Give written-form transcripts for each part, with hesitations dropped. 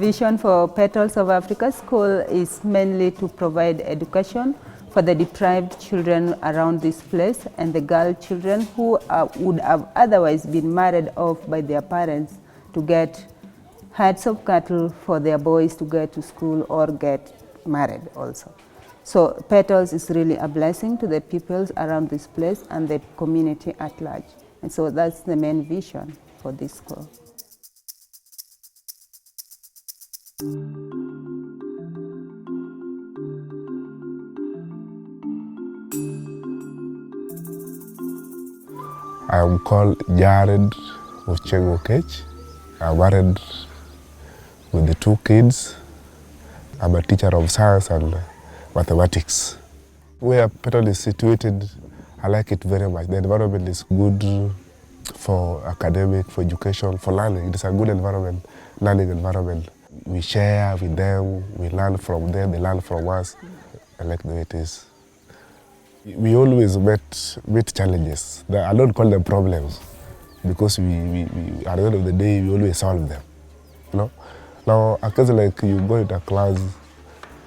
vision for Petals of Africa School is mainly to provide education for the deprived children around this place and the girl children who would have otherwise been married off by their parents to get herds of cattle for their boys to get to school or get married also. So Petals is really a blessing to the people around this place and the community at large. And so that's the main vision for this school. I'm called Jared Ochengokech. I'm married with the 2 kids. I'm a teacher of science and mathematics. Where Petals is situated, I like it very much. The environment is good for academic, for education, for learning. It is a good environment, learning environment. We share with them, we learn from them, they learn from us. I like the way it is. We always meet challenges. I don't call them problems because we at the end of the day, we always solve them. You know? Now, a case like you go into a class,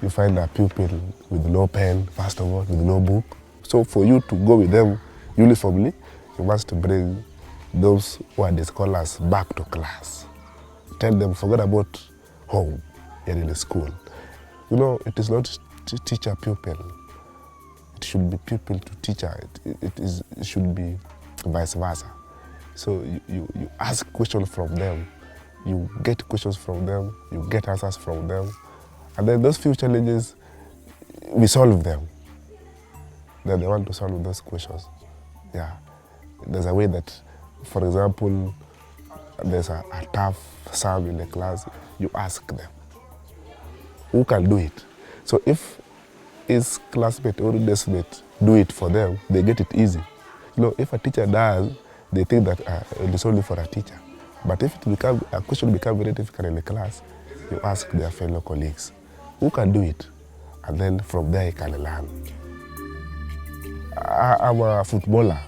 you find a pupil with no pen, first of all, with no book. So for you to go with them uniformly, you must bring those who are the scholars back to class. Tell them, forget about home and in the school. You know, it is not teacher pupil. It should be pupil to teacher. It should be vice versa. So you ask questions from them, you get questions from them, you get answers from them, and then those few challenges, we solve them. Then they want to solve those questions. Yeah, there's a way that, for example, there's a tough sum in the class, you ask them, who can do it? So if his classmate or classmate do it for them, they get it easy. You know, if a teacher does, they think that it is only for a teacher. But if a question becomes very difficult in the class, you ask their fellow colleagues, who can do it? And then from there you can learn. I'm a footballer.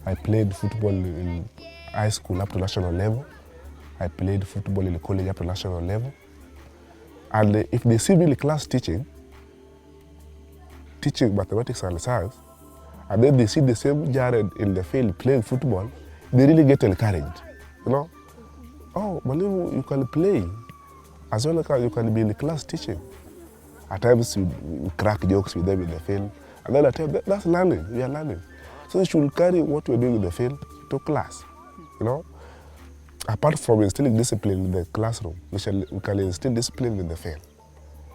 I played football in high school up to national level. I played football in college up to national level. And if they see me in the class teaching mathematics and science, and then they see the same Jared in the field playing football, they really get encouraged. You know, oh, Malimu, you can play, as well as you can be in the class teaching. At times you crack jokes with them in the field, and then I tell them, that's learning, we are learning. So you should carry what we're doing in the field to class, you know. Apart from instilling discipline in the classroom, we can instill discipline in the field.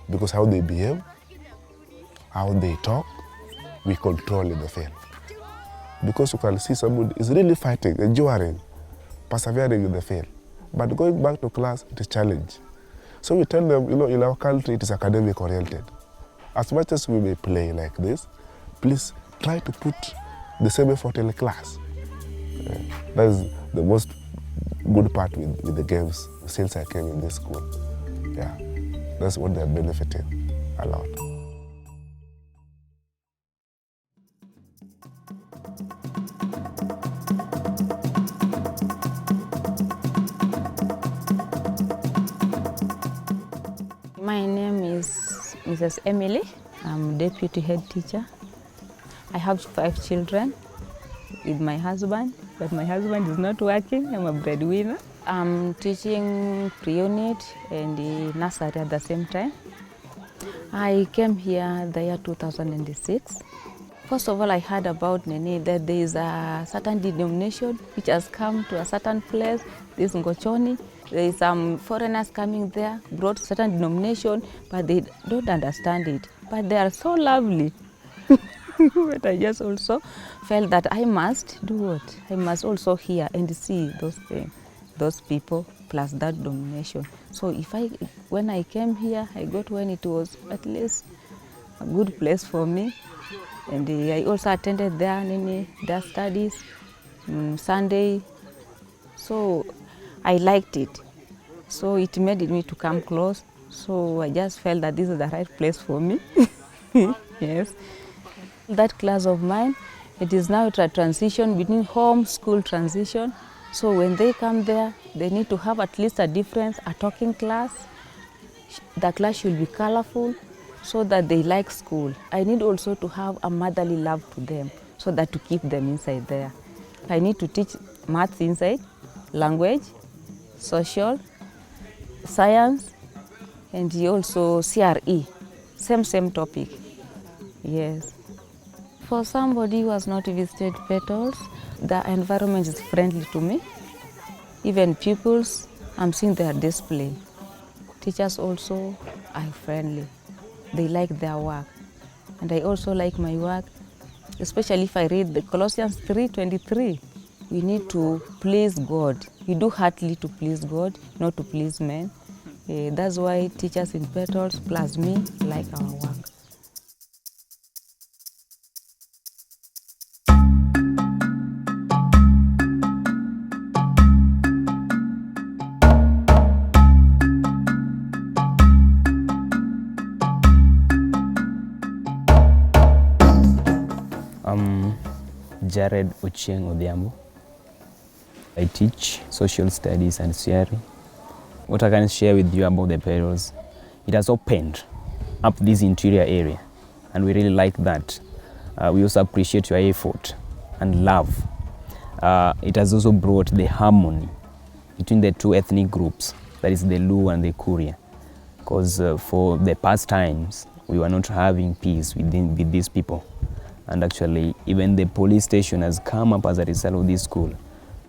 Because how they behave, how they talk, we control in the field. Because you can see someone is really fighting, enduring, persevering in the field. But going back to class, it is a challenge. So we tell them, you know, in our country, it is academic oriented. As much as we may play like this, please try to put the same effort in the class. That is the most good part with the games since I came in this school. Yeah, that's what they're benefiting a lot. My name is Mrs. Emily. I'm deputy head teacher. I have 5 children with my husband, but my husband is not working. I'm a breadwinner. I'm teaching pre-unit and nursery at the same time. I came here the year 2006. First of all, I heard about Nene, that there is a certain denomination which has come to a certain place, this Ngochoni. There is some foreigners coming there, brought certain denomination, but they don't understand it. But they are so lovely. But I just also felt that I must do what? I must also hear and see those things, those people, plus that denomination. So when I came here, I got when it was at least a good place for me. And I also attended their studies Sunday. So I liked it. So it made me to come close. So I just felt that this is the right place for me. Yes. That class of mine, it is now a transition between home, school transition. So when they come there, they need to have at least a difference, a talking class, The class should be colorful so that they like school. I need also to have a motherly love to them so that to keep them inside there. I need to teach maths inside, language, social, science, and also CRE, same topic, yes. For somebody who has not visited Petals, the environment is friendly to me. Even pupils, I'm seeing their display. Teachers also are friendly. They like their work. And I also like my work, especially if I read the Colossians 3:23. We need to please God. We do heartily to please God, not to please men. That's why teachers in Petals plus me like our work. Jared Ochieng Odhiambo. I teach social studies and CRE. What I can share with you about the Petals, it has opened up this interior area, and we really like that. We also appreciate your effort and love. It has also brought the harmony between the two ethnic groups, that is the Luo and the Kuria, because for the past times we were not having peace with these people. And actually, even the police station has come up as a result of this school,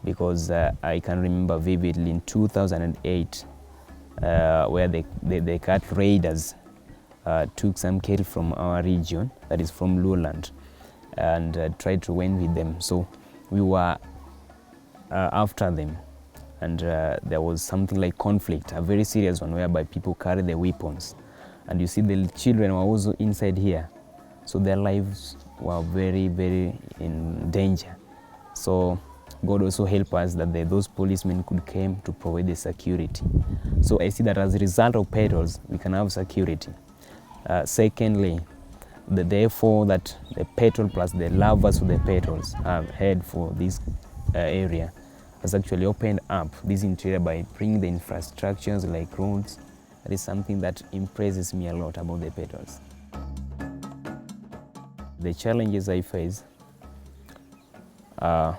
because I can remember vividly in 2008, where the cat raiders took some cattle from our region, that is from Lowland, and tried to win with them. So we were after them, and there was something like conflict, a very serious one, whereby people carry the weapons. And you see the children were also inside here, so their lives were very, very in danger. So God also helped us that those policemen could come to provide the security. So I see that as a result of Petals, we can have security. Secondly, therefore that the Petals plus the lovers of the Petals have had for this area has actually opened up this interior by bringing the infrastructures like roads. That is something that impresses me a lot about the Petals. The challenges I face are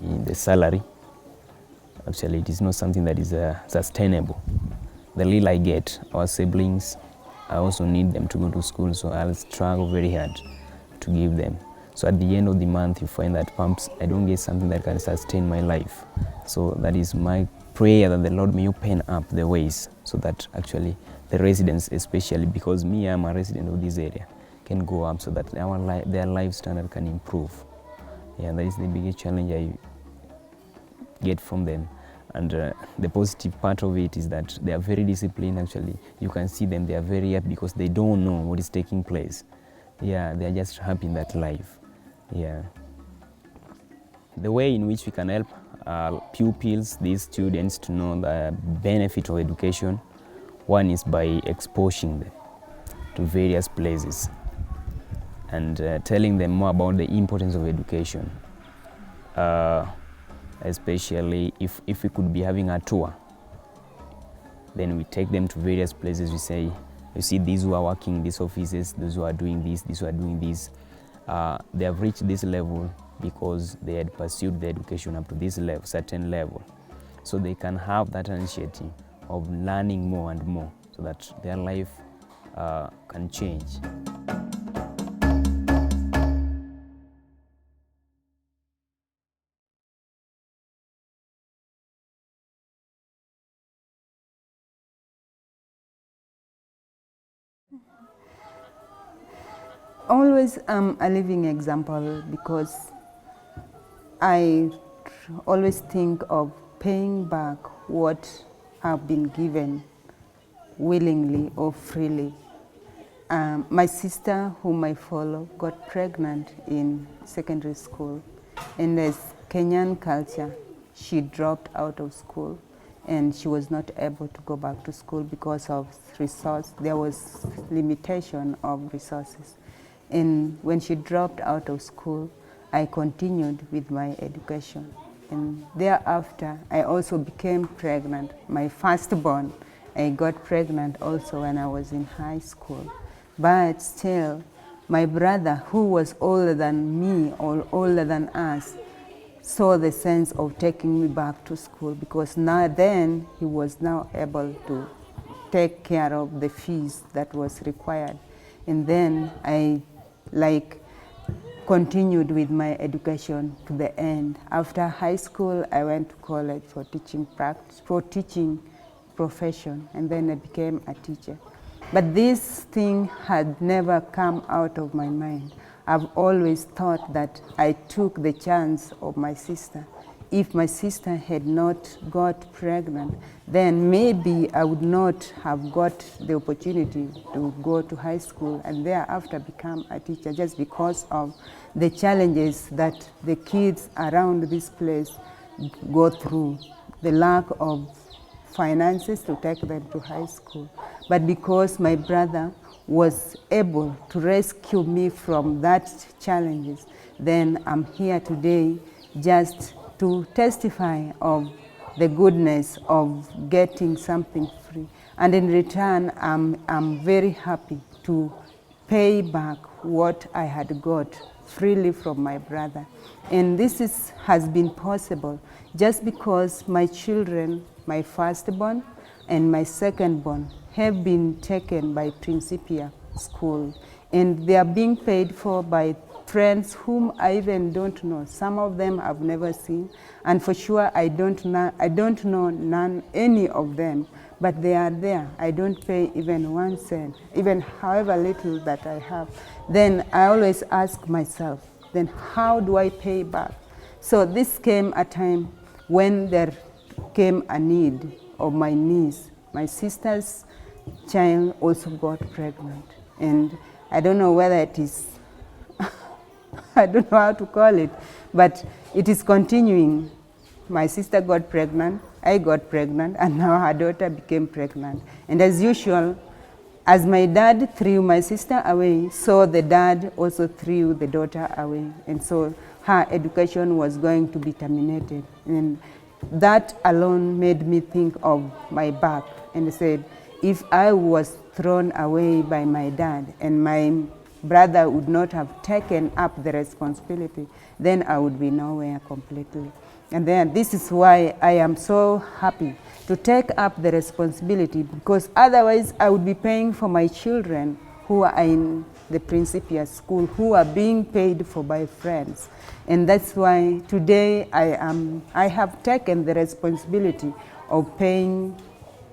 in the salary. Actually, it is not something that is sustainable. The little I get, our siblings, I also need them to go to school, so I'll struggle very hard to give them. So at the end of the month, you find that perhaps I don't get something that can sustain my life. So that is my prayer, that the Lord may open up the ways so that actually the residents, especially because me, I'm a resident of this area, can go up so that their life standard can improve. Yeah, that is the biggest challenge I get from them. And the positive part of it is that they are very disciplined. Actually, you can see them, they are very happy because they don't know what is taking place. Yeah, they are just happy in that life. Yeah. The way in which we can help pupils, these students, to know the benefit of education, one is by exposing them to various places and telling them more about the importance of education. Especially if we could be having a tour, then we take them to various places. We say, you see, these who are working in these offices, those who are doing this, these who are doing this, they have reached this level because they had pursued the education up to this level, certain level. So they can have that initiative of learning more and more so that their life can change. Always a living example, because I always think of paying back what have been given willingly or freely. My sister, whom I follow, got pregnant in secondary school, and as Kenyan culture, she dropped out of school, and she was not able to go back to school because of resource. There was limitation of resources. And when she dropped out of school, I continued with my education. And thereafter, I also became pregnant, my firstborn, I got pregnant also when I was in high school. But still, my brother, who was older than me or older than us, saw the sense of taking me back to school, because now then he was now able to take care of the fees that was required. And then I continued with my education to the end. After high school, I went to college for teaching profession, and then I became a teacher. But this thing had never come out of my mind. I've always thought that I took the chance of my sister. If my sister had not got pregnant, then maybe I would not have got the opportunity to go to high school and thereafter become a teacher, just because of the challenges that the kids around this place go through, the lack of finances to take them to high school. But because my brother was able to rescue me from that challenges, then I'm here today just to testify of the goodness of getting something free. And in return, I'm very happy to pay back what I had got freely from my brother. And this has been possible just because my children, my firstborn and my secondborn, have been taken by Principia School, and they are being paid for by friends whom I even don't know. Some of them I've never seen, and for sure I don't know any of them, but they are there. I don't pay even 1 cent, even however little that I have. Then I always ask myself, then how do I pay back? So this came a time when there came a need of my niece. My sister's child also got pregnant, and I don't know whether it is I don't know how to call it, but it is continuing. My sister got pregnant, I got pregnant, and now her daughter became pregnant. And as usual, as my dad threw my sister away, so the dad also threw the daughter away. And so her education was going to be terminated. And that alone made me think of my back and said, if I was thrown away by my dad and my brother would not have taken up the responsibility, then I would be nowhere completely. And then this is why I am so happy to take up the responsibility, because otherwise I would be paying for my children who are in the Principia School, who are being paid for by friends. And that's why today I have taken the responsibility of paying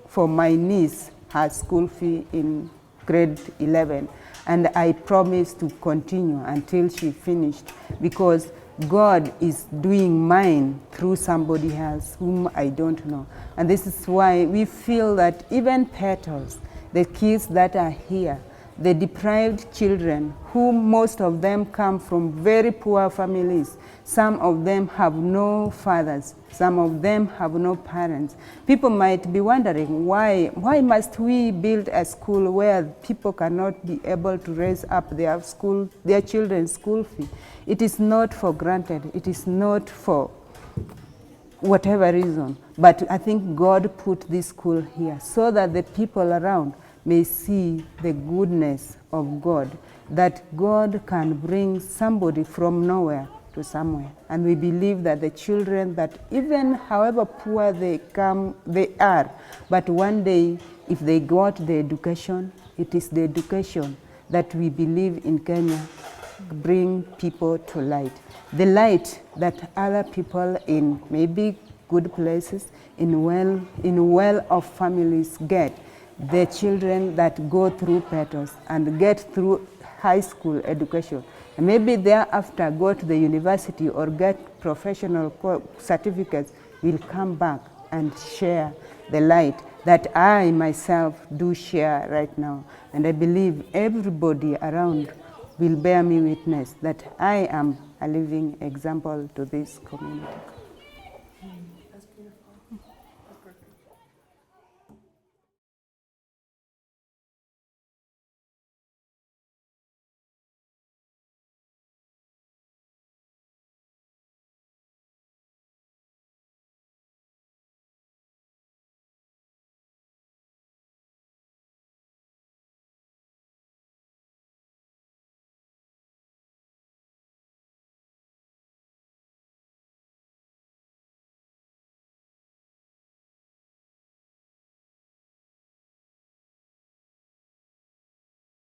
for my niece her school fee in grade 11. And I promise to continue until she finished, because God is doing mine through somebody else whom I don't know. And this is why we feel that even Petals, the kids that are here, the deprived children, who most of them come from very poor families, some of them have no fathers, some of them have no parents. People might be wondering, why must we build a school where people cannot be able to raise up their children's school fee? It is not for granted. It is not for whatever reason. But I think God put this school here so that the people around may see the goodness of God, that God can bring somebody from nowhere to somewhere. And we believe that the children, that even however poor they are, but one day if they got the education, it is the education that we believe in Kenya bring people to light. The light that other people in maybe good places, in well-off families get, the children that go through Petals and get through high school education, and maybe thereafter go to the university or get professional certificates, will come back and share the light that I myself do share right now. And I believe everybody around will bear me witness that I am a living example to this community. That's beautiful.